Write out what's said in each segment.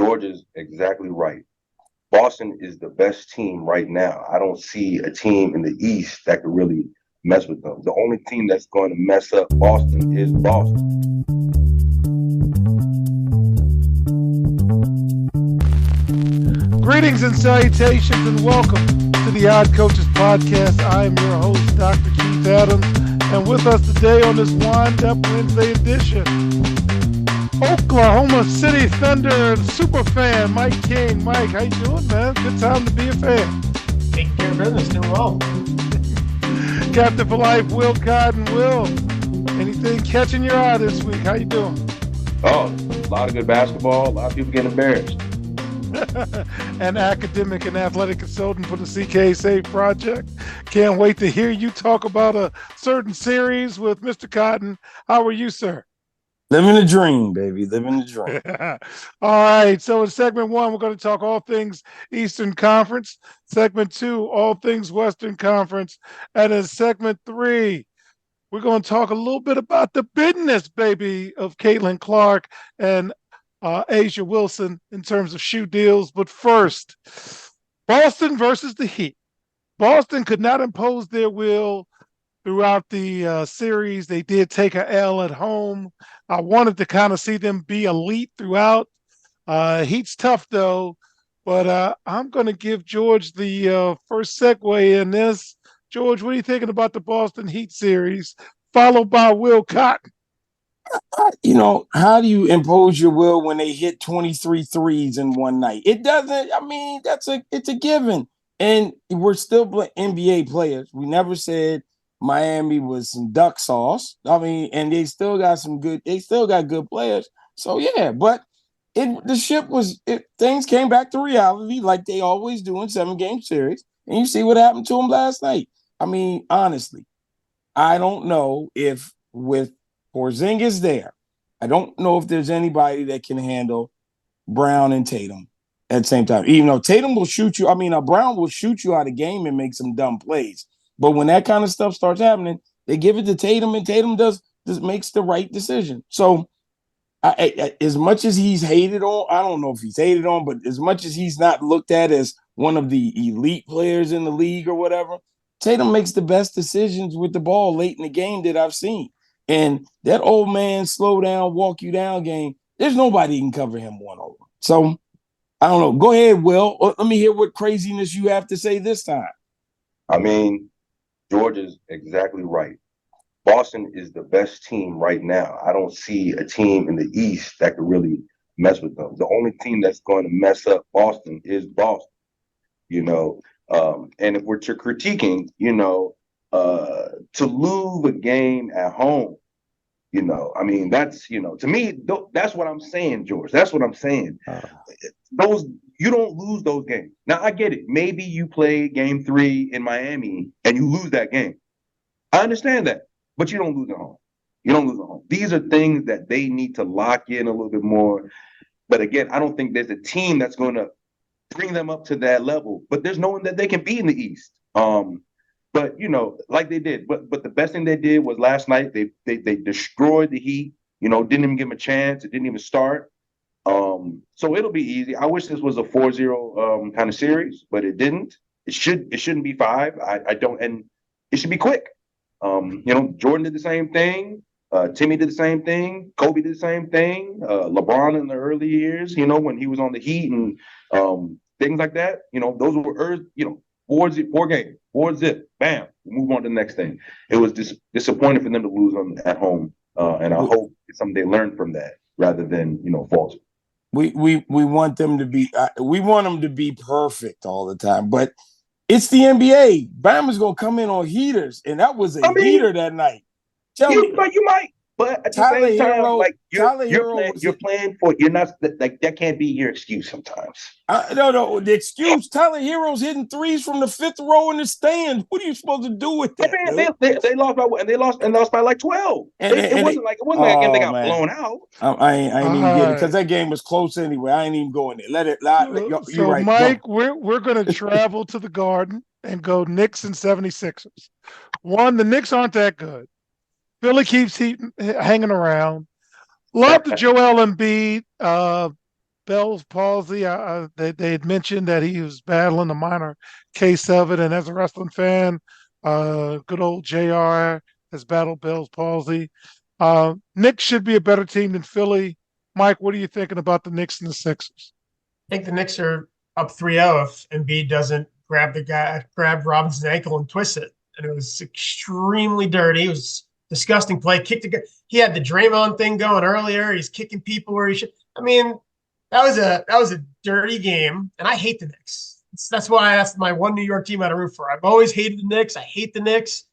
George is exactly right. Boston is the best team right now. I don't see a team in the East that could really mess with them. The only team that's going to mess up Boston is Boston. Greetings and salutations, and welcome to the Odd Coaches Podcast. I am your host, Dr. Keith Adams, and with us today on this Wind Up Wednesday edition, Oklahoma City Thunder super fan Mike King. Mike, how you doing, man? Good time to be a fan. Taking care of business, doing well. Captain for Life, Will Cotton. Will, anything catching your eye this week? How you doing? Oh, a lot of good basketball. A lot of people getting embarrassed. An academic and athletic consultant for the CKSA Project. Can't wait to hear you talk about a certain series with Mr. Cotton. How are you, sir? Living the dream, baby. Living the dream. All right. So in segment one, we're going to talk all things Eastern Conference. Segment two, all things Western Conference. And in segment three, we're going to talk a little bit about the business, baby, of Caitlin Clark and A'ja Wilson in terms of shoe deals. But first, Boston versus the Heat. Boston could not impose their will throughout the series. They did take a L at home. I wanted to kind of see them be elite throughout. Heat's tough, though. But I'm going to give George the first segue in this. George, what are you thinking about the Boston Heat series, followed by Will Cotton? How do you impose your will when they hit 23 threes in one night? It doesn't. I mean, it's a given. And we're still NBA players. We never said Miami was some duck sauce. I mean, and they still got good players. So yeah, but things came back to reality like they always do in 7-game series. And you see what happened to them last night. I mean, honestly, I don't know if with Porzingis there, I don't know if there's anybody that can handle Brown and Tatum at the same time. Even though Tatum will shoot you, Brown will shoot you out of game and make some dumb plays. But when that kind of stuff starts happening, they give it to Tatum, and Tatum makes the right decision. So, as much as he's hated on, I don't know if he's hated on, but as much as he's not looked at as one of the elite players in the league or whatever, Tatum makes the best decisions with the ball late in the game that I've seen. And that old man slow down, walk you down game, there's nobody can cover him one-on-one. So, I don't know. Go ahead, Will. Let me hear what craziness you have to say this time. I mean, George is exactly right. Boston is the best team right now. I don't see a team in the East that could really mess with them. The only team that's going to mess up Boston is Boston. And if we're critiquing, to lose a game at home, that's, to me, that's what I'm saying, George. That's what I'm saying. You don't lose those games. Now, I get it. Maybe you play game 3 in Miami and you lose that game. I understand that, but you don't lose at home. You don't lose at home. These are things that they need to lock in a little bit more. But again, I don't think there's a team that's going to bring them up to that level. But there's no one that they can beat in the East. But like they did. But the best thing they did was last night they destroyed the Heat. Didn't even give them a chance. It didn't even start. So it'll be easy. I wish this was a 4-0 kind of series, but it didn't. It shouldn't be 5. I don't, and it should be quick. Jordan did the same thing. Timmy did the same thing. Kobe did the same thing. LeBron in the early years, when he was on the Heat and things like that. Those were 4 games, 4 zip, bam, move on to the next thing. It was disappointing for them to lose them at home, and I hope it's something they learn from that rather than falter. We want them to be perfect all the time, but it's the NBA. Bama's gonna come in on heaters, and that was a heater that night. But you might. But at the same time, like you're playing for, you're not like that can't be your excuse sometimes. No. The excuse, Tyler Hero's hitting threes from the 5th row in the stands. What are you supposed to do with that? They lost by like 12. It wasn't like a game they got blown out. I ain't even getting it because that game was close anyway. I ain't even going there. You're right. Mike, we're going to travel to the Garden and go Knicks and 76ers. One, the Knicks aren't that good. Philly keeps hanging around. Love the Joel Embiid Bell's palsy. They had mentioned that he was battling a minor case of it, and as a wrestling fan, good old JR has battled Bell's palsy. Knicks should be a better team than Philly. Mike, what are you thinking about the Knicks and the Sixers? I think the Knicks are up 3-0 if Embiid doesn't grab Robinson's ankle and twist it. And it was extremely dirty. It was disgusting play. He had the Draymond thing going earlier. He's kicking people where he should. I mean, that was a dirty game, and I hate the Knicks. That's why that's my one New York team I root for. I've always hated the Knicks. I hate the Knicks.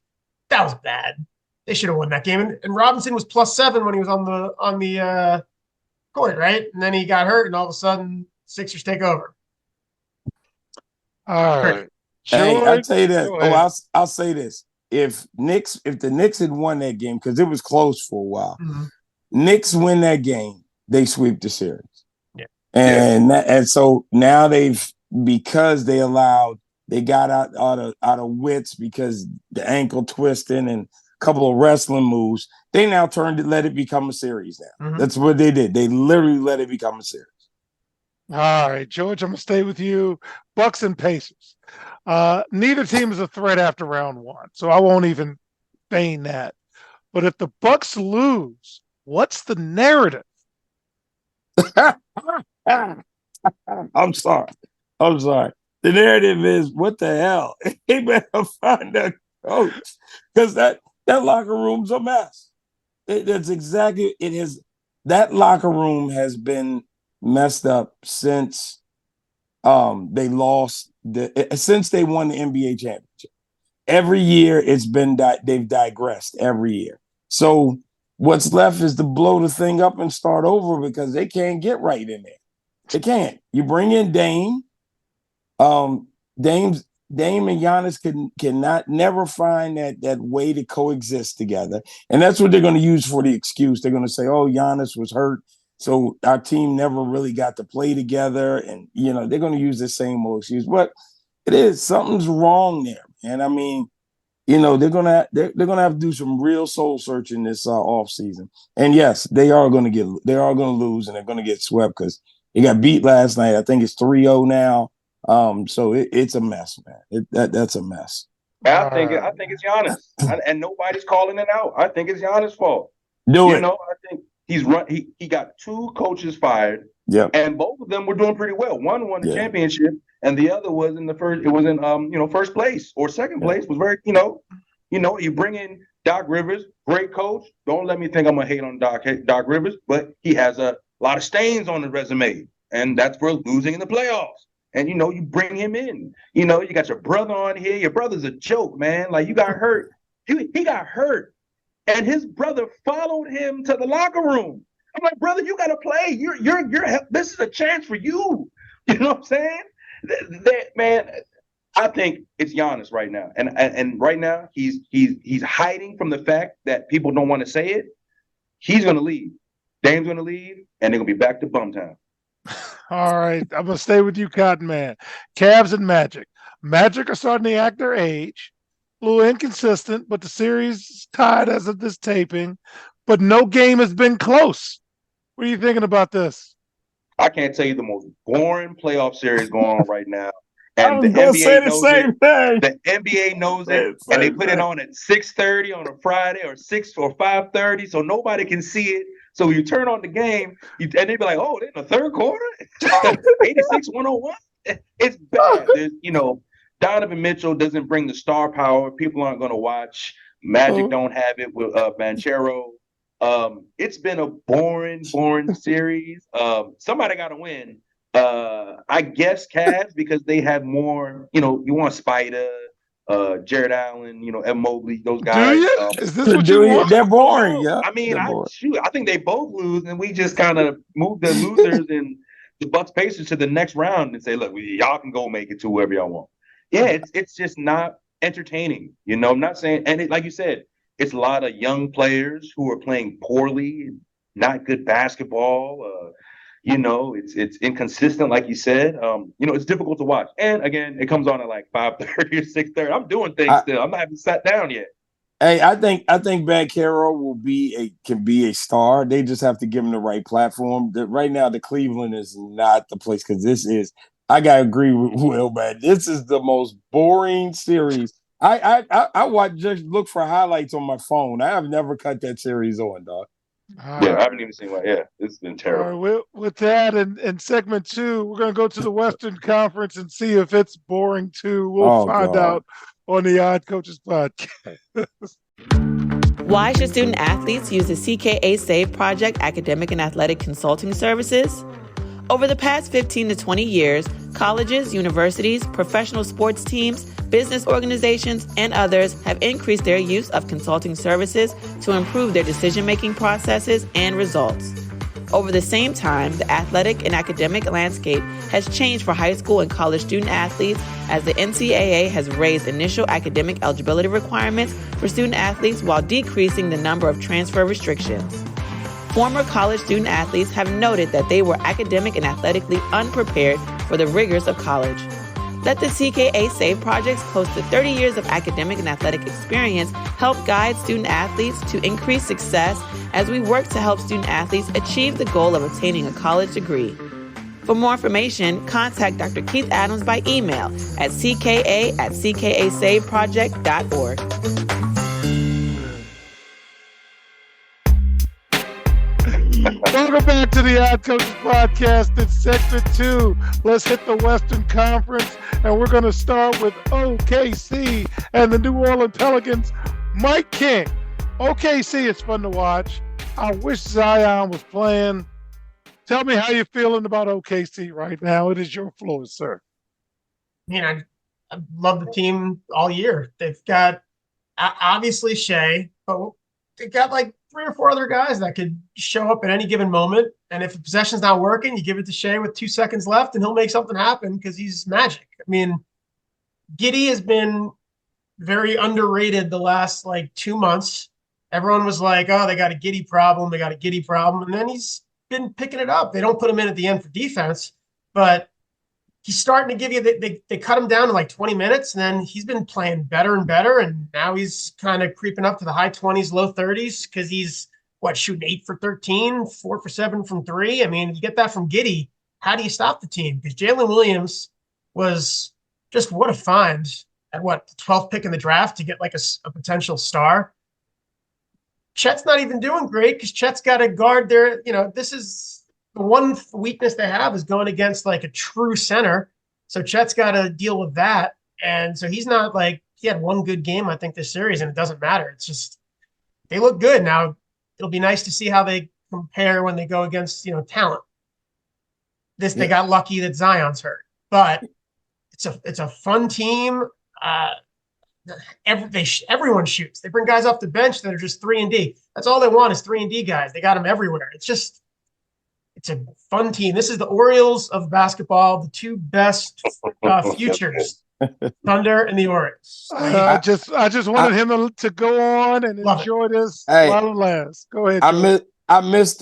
That was bad. They should have won that game. And Robinson was +7 when he was on the court, right? And then he got hurt, and all of a sudden, Sixers take over. All right. Hey, I'll tell you this. Go ahead. I'll say this. If the Knicks had won that game, because it was close for a while, Knicks win that game, they sweep the series. Yeah. And so now because they got out of wits because the ankle twisting and a couple of wrestling moves, they now let it become a series now. That's what they did. They literally let it become a series. All right, George, I'm gonna stay with you. Bucks and Pacers. Neither team is a threat after round one, so I won't even feign that. But if the Bucks lose, what's the narrative? I'm sorry. The narrative is, what the hell? He better find a coach, because that locker room's a mess. That's exactly it is. That locker room has been messed up since they lost since they won the NBA championship. Every year they've digressed every year. So what's left is to blow the thing up and start over, because they can't get right in there. They can't. You bring in Dame. Dame and Giannis cannot never find that way to coexist together. And that's what they're going to use for the excuse. They're going to say, oh, Giannis was hurt, so our team never really got to play together. And, they're going to use the same old excuse. But something's wrong there. And I mean, they're gonna have to do some real soul searching this off season. And yes, they are gonna lose, and they're gonna get swept because they got beat last night. I think it's 3-0 now. So it's a mess, man. That's a mess. I think it's Giannis, and nobody's calling it out. I think it's Giannis' fault. I think he got 2 coaches fired. Yeah, and both of them were doing pretty well. One won the championship, and the other was in the first. It was in first place or second place. Was very you bring in Doc Rivers, great coach. Don't let me think I'm gonna hate on Doc Rivers, but he has a lot of stains on his resume, and that's for losing in the playoffs. And you bring him in. You got your brother on here. Your brother's a joke, man. Like, you got hurt. He got hurt, and his brother followed him to the locker room. I'm like, brother, you got to play. You're. This is a chance for you. You know what I'm saying? Man, I think it's Giannis right now, and right now he's hiding from the fact that people don't want to say it. He's going to leave. Dame's going to leave, and they're going to be back to Bumtown. All right, I'm going to stay with you, Cotton Man. Cavs and Magic. Magic are starting to act their age. A little inconsistent, but the series is tied as of this taping. But no game has been close. What are you thinking about this? I can't tell you the most boring playoff series going on right now. And the NBA knows it. The NBA knows it, and they put it on at 6:30 on a Friday, or 6 or 5:30, so nobody can see it. So you turn on the game, and they be like, "Oh, they're in the third quarter, 86-101." It's bad. Donovan Mitchell doesn't bring the star power. People aren't going to watch. Magic don't have it with Banchero. It's been a boring series. Somebody got to win. I guess Cavs, because they have more. You want Spider, Jared Allen, Evan Mobley, those guys. Do you? Is this what you want? They're boring. Yeah. I mean, I think they both lose, and we just kind of move the losers and the Bucks Pacers to the next round and say, look, y'all can go make it to wherever y'all want. Yeah, it's just not entertaining. I'm not saying, and like you said, it's a lot of young players who are playing poorly, not good basketball. It's inconsistent, like you said. It's difficult to watch. And again, it comes on at like 5:30 or 6:30. I'm doing things still. I'm not even sat down yet. Hey, I think Banchero can be a star. They just have to give him the right platform. Right now, the Cleveland is not the place because I gotta agree with Will, man. This is the most boring series. I watch just look for highlights on my phone. I have never cut that series on, dog. Yeah, I haven't even seen one. Yeah, it's been All terrible. right, with that, in segment 2, we're going to go to the Western Conference and see if it's boring too. We'll Oh find God. out on the Odd Coaches podcast. Why should student athletes use the CKA SAVE Project academic and athletic consulting services? Over the past 15 to 20 years, colleges, universities, professional sports teams, business organizations, and others have increased their use of consulting services to improve their decision-making processes and results. Over the same time, the athletic and academic landscape has changed for high school and college student athletes as the NCAA has raised initial academic eligibility requirements for student athletes while decreasing the number of transfer restrictions. Former college student athletes have noted that they were academic and athletically unprepared for the rigors of college. Let the CKA SAVE Project's close to 30 years of academic and athletic experience help guide student athletes to increase success as we work to help student athletes achieve the goal of obtaining a college degree. For more information, contact Dr. Keith Adams by email at cka@ckasaveproject.org. Welcome back to the Odd Coaches podcast. It's segment 2. Let's hit the Western Conference, and we're going to start with OKC and the New Orleans Pelicans. Mike King. OKC is fun to watch. I wish Zion was playing. Tell me how you're feeling about OKC right now. It is your floor, sir. I love the team all year. They've got obviously Shea, but they've got like 3 or 4 other guys that could show up at any given moment. And if the possession's not working, you give it to Shea with 2 seconds left and he'll make something happen because he's magic. I mean, Giddey has been very underrated the last like 2 months. Everyone was like, oh, they got a Giddey problem. They got a Giddey problem. And then he's been picking it up. They don't put him in at the end for defense, but he's starting to give you they cut him down to like 20 minutes, and then he's been playing better and better, and now he's kind of creeping up to the high 20s, low 30s because he's shooting 8 for 13, 4 for 7 from 3. I mean, you get that from Giddey. How do you stop the team? Because Jalen Williams was just what a find at the 12th pick in the draft to get like a potential star. Chet's not even doing great because Chet's got to guard their, this is the one weakness they have is going against like a true center. So Chet's got to deal with that. And so he's not like, he had one good game, I think, this series, and it doesn't matter. It's just, they look good. Now, it'll be nice to see how they compare when they go against, talent. They got lucky that Zion's hurt, but it's a fun team. Everyone shoots. They bring guys off the bench that are just 3-and-D. That's all they want is 3-and-D guys. They got them everywhere. It's a fun team. This is the Orioles of basketball, the 2 best futures, Thunder and the Orioles. I just wanted him to go on and enjoy this while it lasts. Go ahead. I missed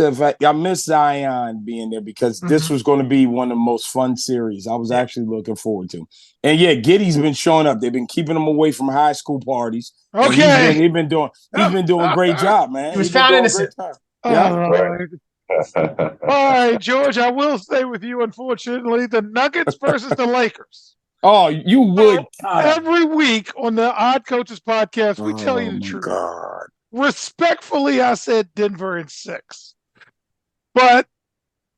Zion being there because this was going to be one of the most fun series I was actually looking forward to. And yeah, Giddey's been showing up. They've been keeping him away from high school parties. Okay, he's been doing a great job, man. He was found innocent. All right, George, I will stay with you. Unfortunately, the Nuggets versus the Lakers. Oh, you would. Every week on the Odd Coaches podcast, we tell you the truth. God. Respectfully, I said Denver in 6. But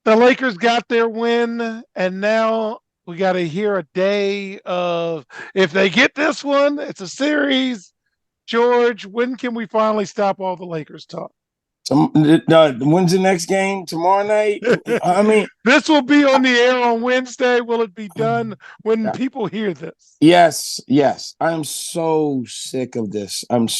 the Lakers got their win, and now we got to hear a day of if they get this one, it's a series. George, when can we finally stop all the Lakers talk? When's the next game? Tomorrow night? I mean, this will be on the air on Wednesday. Will it be done when people hear this? Yes. I am so sick of this. And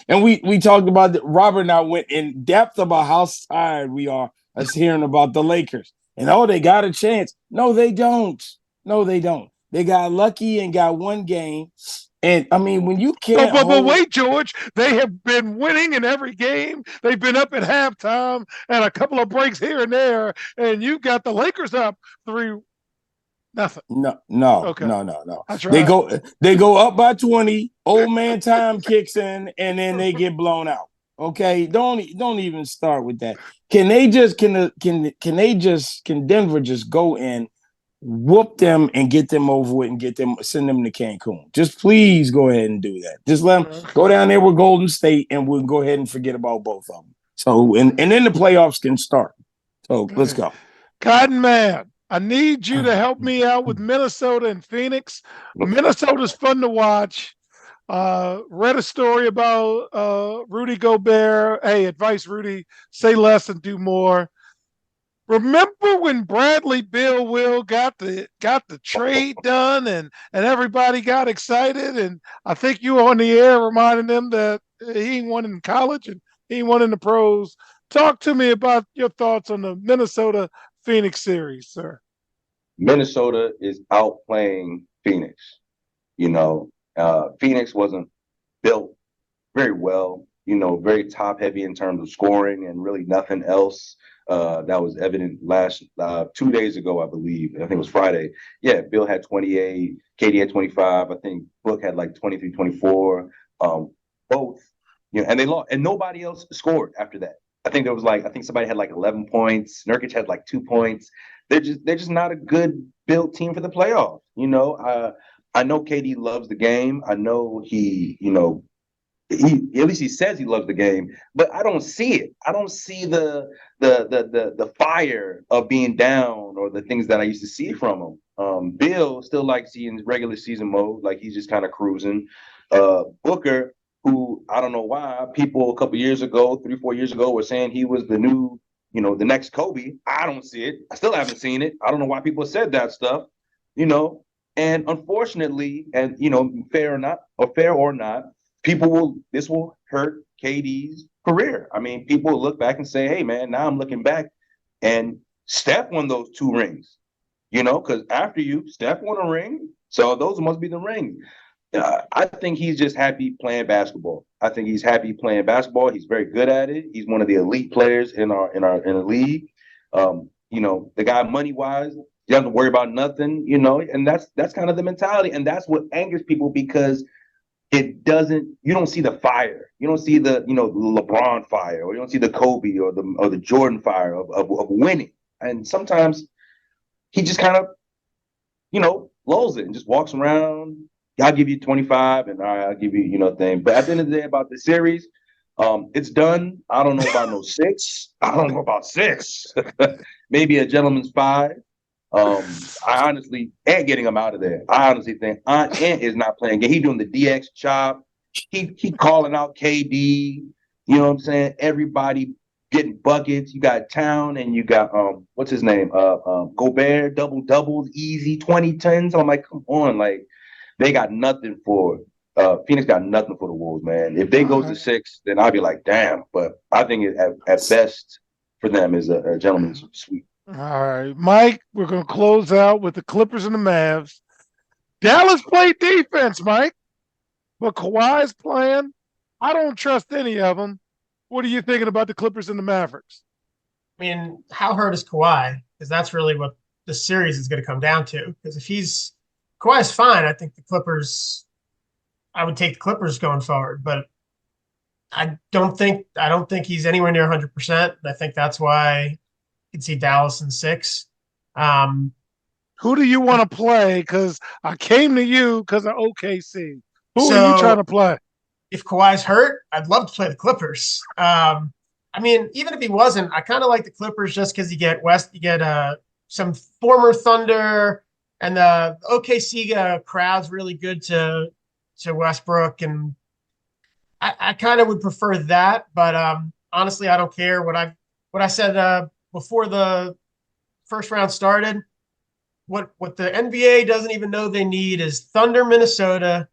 we talked about Robert and I went in depth about how tired we are of hearing about the Lakers. And they got a chance. No, they don't. They got lucky and got one game. And I mean, when you can't. But wait, George, they have been winning in every game. They've been up at halftime and a couple of breaks here and there. And you got the Lakers up 3. Nothing. No. Okay. That's They right. go up by 20, old man time kicks in, and then they get blown out. Okay. Don't even start with that. Can Denver just go in, whoop them and get them over with and send them to Cancun? Just please go ahead and do that. Just let them go down there with Golden State and we'll go ahead and forget about both of them. So and then the playoffs can start. So let's go. Cotton Man, I need you to help me out with Minnesota and Phoenix. Minnesota's fun to watch. Read a story about Rudy Gobert. Hey, advice, Rudy, say less and do more. Remember when Bradley Bill Will got the trade done and everybody got excited, and I think you were on the air reminding them that he ain't won in college and he ain't won in the pros. Talk to me about your thoughts on the Minnesota Phoenix series, sir. Minnesota is outplaying Phoenix. Phoenix wasn't built very well, very top heavy in terms of scoring and really nothing else. That was evident last 2 days ago, I believe. I think it was Friday. Yeah, Bill had 28, KD had 25. I think Book had like 23, 24. Both, and they lost, and nobody else scored after that. I think somebody had like 11 points. Nurkic had like 2 points. They're just not a good built team for the playoffs. I know KD loves the game. I know he at least he says he loves the game, but I don't see it. I don't see the fire of being down or the things that I used to see from him. Bill still likes he in regular season mode, like he's just kind of cruising. Booker, who I don't know why people a couple years ago, 3-4 years ago, were saying he was the new, the next Kobe. I don't see it. I still haven't seen it. I don't know why people said that stuff, And unfortunately, and fair or not, this will hurt KD's career. I mean, people will look back and say, hey man, now I'm looking back and Steph won those 2 rings, because after you, Steph won a ring. So those must be the rings. I think he's just happy playing basketball. I think he's happy playing basketball. He's very good at it. He's one of the elite players in the league. The guy money wise, he doesn't worry about nothing, and that's kind of the mentality. And that's what angers people because you don't see the fire. You don't see the, LeBron fire, or you don't see the Kobe or the Jordan fire of winning. And sometimes he just kind of, lulls it and just walks around. I'll give you 25 and all right, I'll give you, thing. But at the end of the day about the series, it's done. I don't know about no 6. I don't know about 6. Maybe a gentleman's 5. I honestly, Ant getting him out of there. I honestly think Ant is not playing game. He doing the DX chop. He calling out KD. You know what I'm saying? Everybody getting buckets. You got Town and you got what's his name? Gobert, doubles, easy 20-10s. I'm like, come on, like they got nothing for Phoenix got nothing for the Wolves, man. If they go to 6, then I'll be like, damn. But I think at best for them is a gentleman's sweep. All right, Mike, we're going to close out with the Clippers and the Mavs. Dallas played defense, Mike, but Kawhi's playing. I don't trust any of them. What are you thinking about the Clippers and the Mavericks? I mean, how hurt is Kawhi? Because that's really what the series is going to come down to. Because if Kawhi's fine, I think I would take the Clippers going forward. But I don't think he's anywhere near 100%. I think that's why can see Dallas in 6. Who do you want to play? Because I came to you because of OKC. Who are you trying to play? If Kawhi's hurt, I'd love to play the Clippers. I mean, even if he wasn't, I kind of like the Clippers just because you get some former Thunder, and the OKC crowd's really good to Westbrook, and I kind of would prefer that. But honestly, I don't care what I said before the first round started. What the NBA doesn't even know they need is Thunder, Minnesota.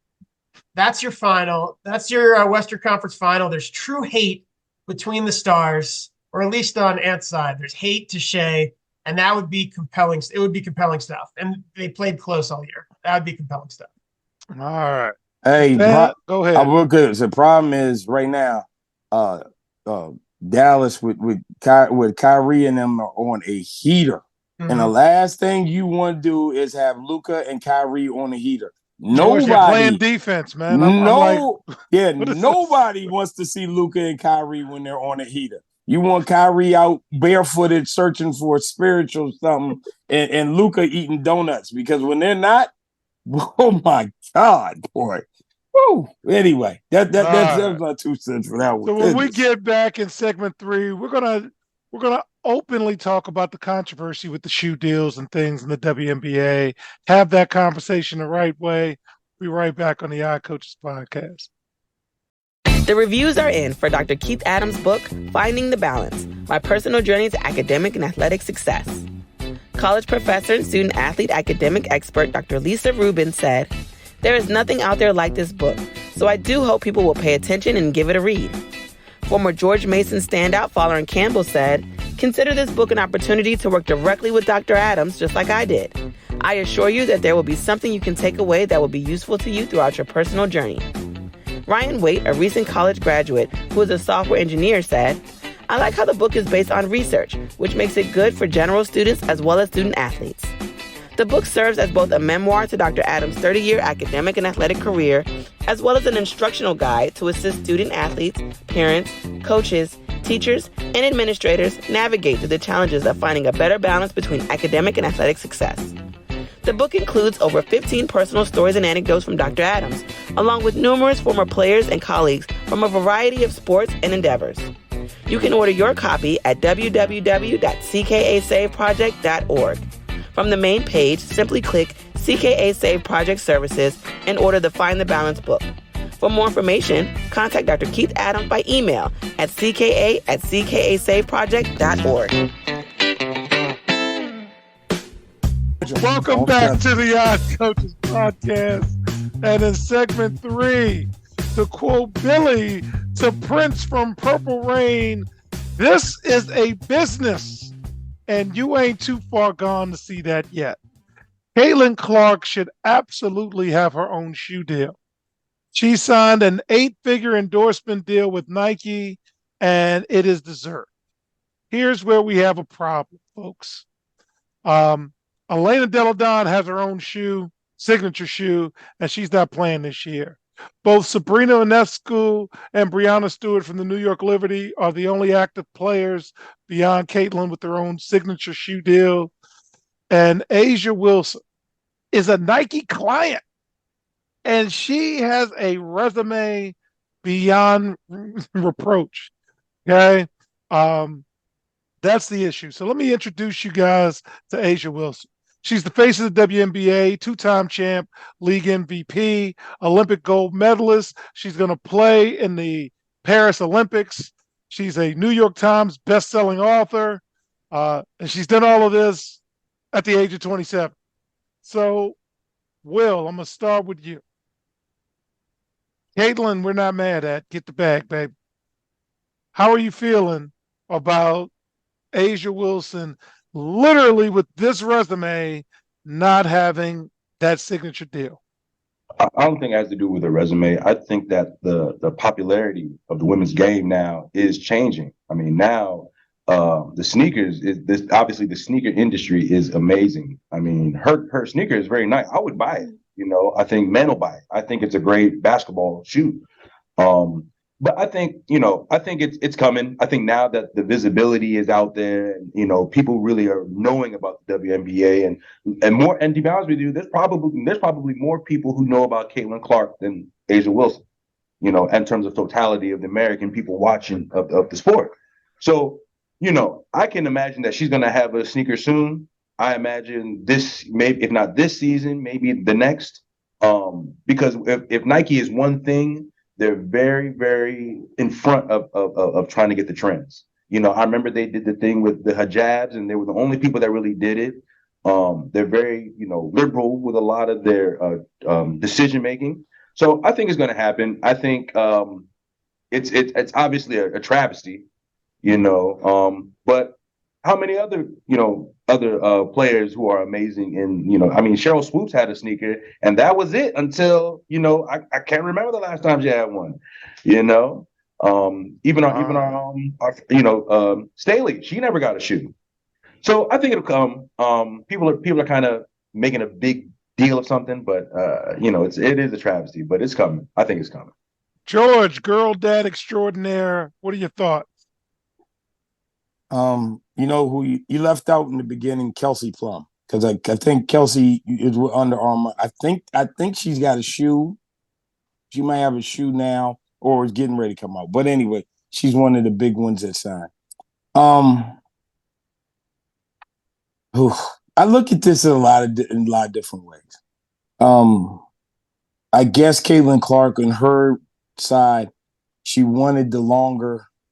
That's your final. That's your Western Conference final. There's true hate between the stars, or at least on Ant's side. There's hate to Shea, and that would be compelling. It would be compelling stuff. And they played close all year. That would be compelling stuff. All right. Hey, go ahead. The problem is right now, Dallas with Kyrie and them are on a heater. And the last thing you want to do is have Luka and Kyrie on the heater. George, they're playing defense, man. I'm like, nobody wants to see Luka and Kyrie when they're on a heater. You want Kyrie out barefooted searching for a spiritual something and Luka eating donuts, because when they're not, oh my God, boy. Woo. Anyway, that's my 2 cents for that one. So when we get back in segment 3, we're gonna openly talk about the controversy with the shoe deals and things in the WNBA. Have that conversation the right way. Be right back on the iCoaches podcast. The reviews are in for Dr. Keith Adams' book, Finding the Balance, My Personal Journey to Academic and Athletic Success. College professor and student athlete academic expert Dr. Lisa Rubin said, "There is nothing out there like this book, so I do hope people will pay attention and give it a read." Former George Mason standout Folarin Campbell said, "Consider this book an opportunity to work directly with Dr. Adams, just like I did. I assure you that there will be something you can take away that will be useful to you throughout your personal journey." Ryan Waite, a recent college graduate who is a software engineer, said, "I like how the book is based on research, which makes it good for general students as well as student athletes." The book serves as both a memoir to Dr. Adams' 30-year academic and athletic career, as well as an instructional guide to assist student athletes, parents, coaches, teachers, and administrators navigate through the challenges of finding a better balance between academic and athletic success. The book includes over 15 personal stories and anecdotes from Dr. Adams, along with numerous former players and colleagues from a variety of sports and endeavors. You can order your copy at www.ckasaveproject.org. From the main page, simply click CKA Save Project Services and order the Find the Balance book. For more information, contact Dr. Keith Adams by email at cka@ckasaveproject.org. Welcome back to the iCoaches podcast. And in segment 3, to quote Billy to Prince from Purple Rain, "This is a business, and you ain't too far gone to see that yet." Caitlin Clark should absolutely have her own shoe deal. She signed an 8-figure endorsement deal with Nike, and it is deserved. Here's where we have a problem, folks. Elena Delle Donne has her own shoe, signature shoe, and she's not playing this year. Both Sabrina Ionescu and Breanna Stewart from the New York Liberty are the only active players beyond Caitlin with their own signature shoe deal. And A'ja Wilson is a Nike client, and she has a resume beyond reproach. Okay? That's the issue. So let me introduce you guys to A'ja Wilson. She's the face of the WNBA, 2-time champ, league MVP, Olympic gold medalist. She's going to play in the Paris Olympics. She's a New York Times best-selling author, and she's done all of this at the age of 27. So, Will, I'm going to start with you. Caitlin, we're not mad at. Get the bag, babe. How are you feeling about A'ja Wilson literally with this resume not having that signature deal? I don't think it has to do with the resume. I think that the popularity of the women's game now is changing. I mean, now the sneakers is this. Obviously, the sneaker industry is amazing. I mean, her sneaker is very nice. I would buy it. You know, I think men will buy it. I think it's a great basketball shoe. But I think, I think it's coming. I think now that the visibility is out there, and, people really are knowing about the WNBA and more. And to be honest with you, there's probably more people who know about Caitlin Clark than A'ja Wilson, in terms of totality of the American people watching of the sport. So, I can imagine that she's going to have a sneaker soon. I imagine this, maybe if not this season, maybe the next. Because if Nike is one thing, they're very, very in front of trying to get the trends. I remember they did the thing with the hijabs, and they were the only people that really did it. They're very, liberal with a lot of their decision making. So I think it's going to happen. I think it's obviously a travesty, but how many other players who are amazing Sheryl Swoopes had a sneaker, and that was it until I can't remember the last time she had one. Even our Staley, she never got a shoe. So I think it'll come. People are kind of making a big deal of something, but it is a travesty, but it's coming. I think it's coming. George, girl dad extraordinaire. What are your thoughts? You know who you left out in the beginning, Kelsey Plum, because I think Kelsey is with Under Armour. I think she's got a shoe. She might have a shoe now, or is getting ready to come out. But anyway, she's one of the big ones that signed. I look at this in a lot of different ways. I guess Caitlin Clark on her side, she wanted the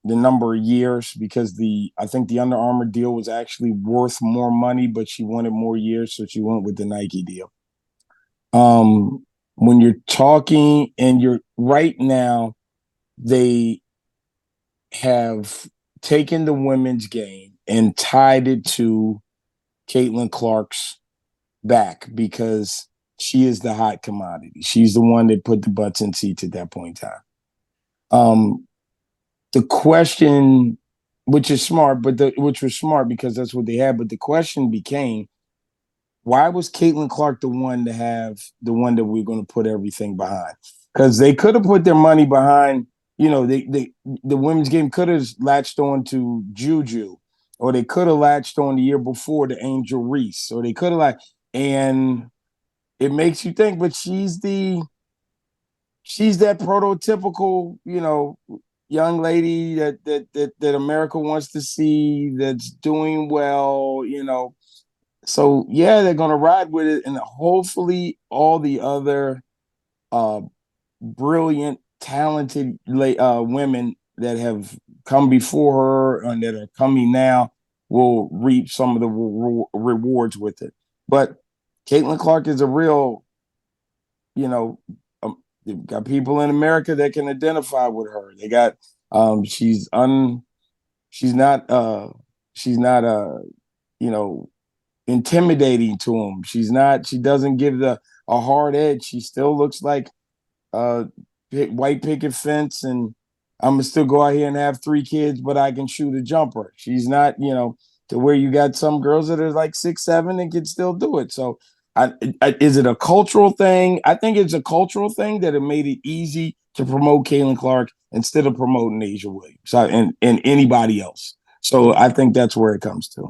number of years because I think the Under Armour deal was actually worth more money, but she wanted more years, so she went with the Nike deal. When you're talking and you're right now, they have taken the women's game and tied it to Caitlin Clark's back because she is the hot commodity. She's the one that put the butts in seats at that point in time. The question, which was smart because that's what they had, but the question became, why was Caitlin Clark the one that we're going to put everything behind? Because they could have put their money behind, the women's game could have latched on to Juju, or they could have latched on the year before to Angel Reese, or they could have and it makes you think, but she's that prototypical, young lady that America wants to see, that's doing well, So yeah, they're gonna ride with it, and hopefully all the other brilliant, talented women that have come before her and that are coming now will reap some of the rewards with it. But Caitlin Clark is a real, they've got people in America that can identify with her. They got she's not intimidating to them. She doesn't give a hard edge. She still looks like white picket fence, and I'm gonna still go out here and have 3 kids, but I can shoot a jumper. She's not, to where you got some girls that are like 6'7" and can still do it. So is it a cultural thing? I think it's a cultural thing that it made it easy to promote Caitlin Clark instead of promoting Asia Williams and anybody else. So I think that's where it comes to.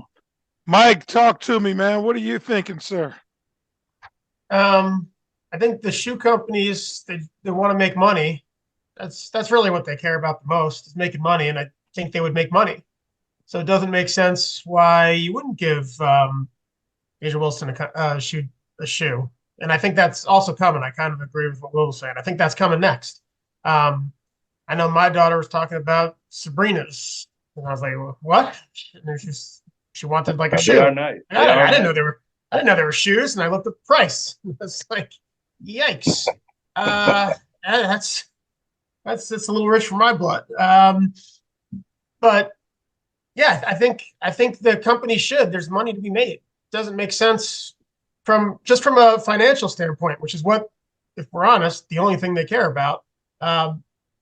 Mike, talk to me, man. What are you thinking, sir? I think the shoe companies, they want to make money. That's really what they care about the most, is making money, and I think they would make money. So it doesn't make sense why you wouldn't give Asia Wilson a shoe. And I think that's also coming. I kind of agree with what Will was saying. I think that's coming next. I know my daughter was talking about Sabrina's, and I was like, what? And she wanted like a shoe. They are nice. I didn't know there were shoes, and I looked at the price. It's like, yikes. That's a little rich for my blood. But yeah, I think the company should. There's money to be made. It doesn't make sense from a financial standpoint, which is what, if we're honest, the only thing they care about.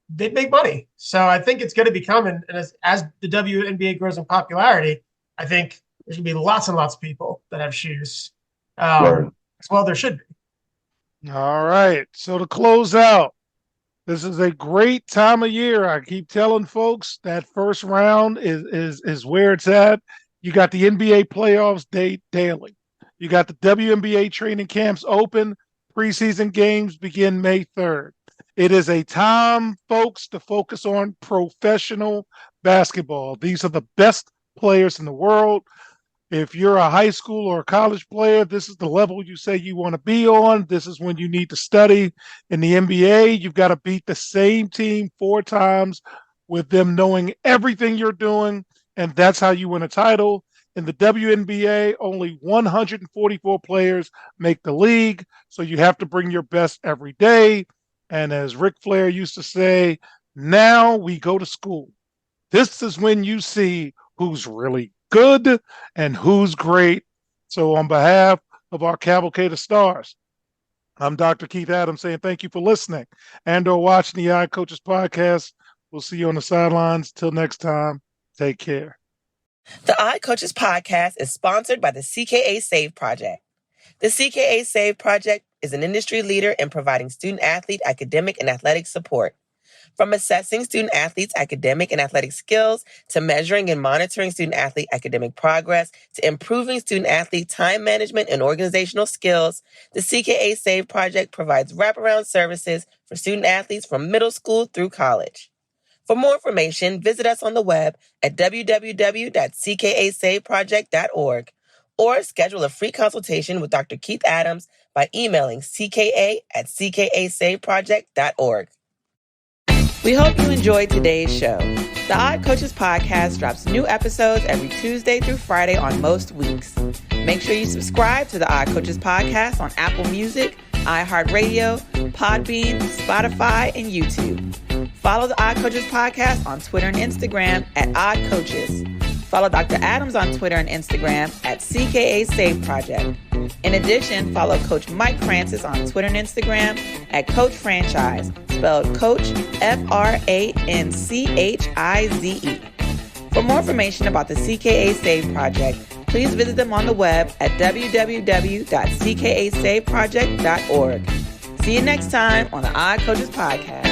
They'd make money. So I think it's going to be coming. And as the WNBA grows in popularity, I think there's going to be lots and lots of people that have shoes. As well, there should be. All right. So to close out, this is a great time of year. I keep telling folks that first round is where it's at. You got the NBA playoffs daily. You got the WNBA training camps open. Preseason games begin May 3rd. It is a time, folks, to focus on professional basketball. These are the best players in the world. If you're a high school or a college player, this is the level you say you want to be on. This is when you need to study. In the NBA, you've got to beat the same team 4 times with them knowing everything you're doing, and that's how you win a title. In the WNBA, only 144 players make the league, so you have to bring your best every day. And as Ric Flair used to say, now we go to school. This is when you see who's really good and who's great. So on behalf of our cavalcade of stars, I'm Dr. Keith Adams saying thank you for listening and or watching the Eye Coaches podcast. We'll see you on the sidelines. Till next time, take care. The Odd Coaches podcast is sponsored by the CKA Save Project. The CKA Save Project is an industry leader in providing student-athlete academic and athletic support. From assessing student-athletes' academic and athletic skills, to measuring and monitoring student-athlete academic progress, to improving student-athlete time management and organizational skills, the CKA Save Project provides wraparound services for student-athletes from middle school through college. For more information, visit us on the web at www.ckasaveproject.org or schedule a free consultation with Dr. Keith Adams by emailing cka@ckasaveproject.org. We hope you enjoyed today's show. The Odd Coaches podcast drops new episodes every Tuesday through Friday on most weeks. Make sure you subscribe to the Odd Coaches podcast on Apple Music, iHeartRadio, Podbean, Spotify, and YouTube. Follow the Odd Coaches podcast on Twitter and Instagram at Odd Coaches. Follow Dr. Adams on Twitter and Instagram at CKA Save Project. In addition, follow Coach Mike Francis on Twitter and Instagram at Coach Franchise, spelled Coach FRANCHIZE. For more information about the CKA Save Project, please visit them on the web at www.ckasaveproject.org. See you next time on the Odd Coaches podcast.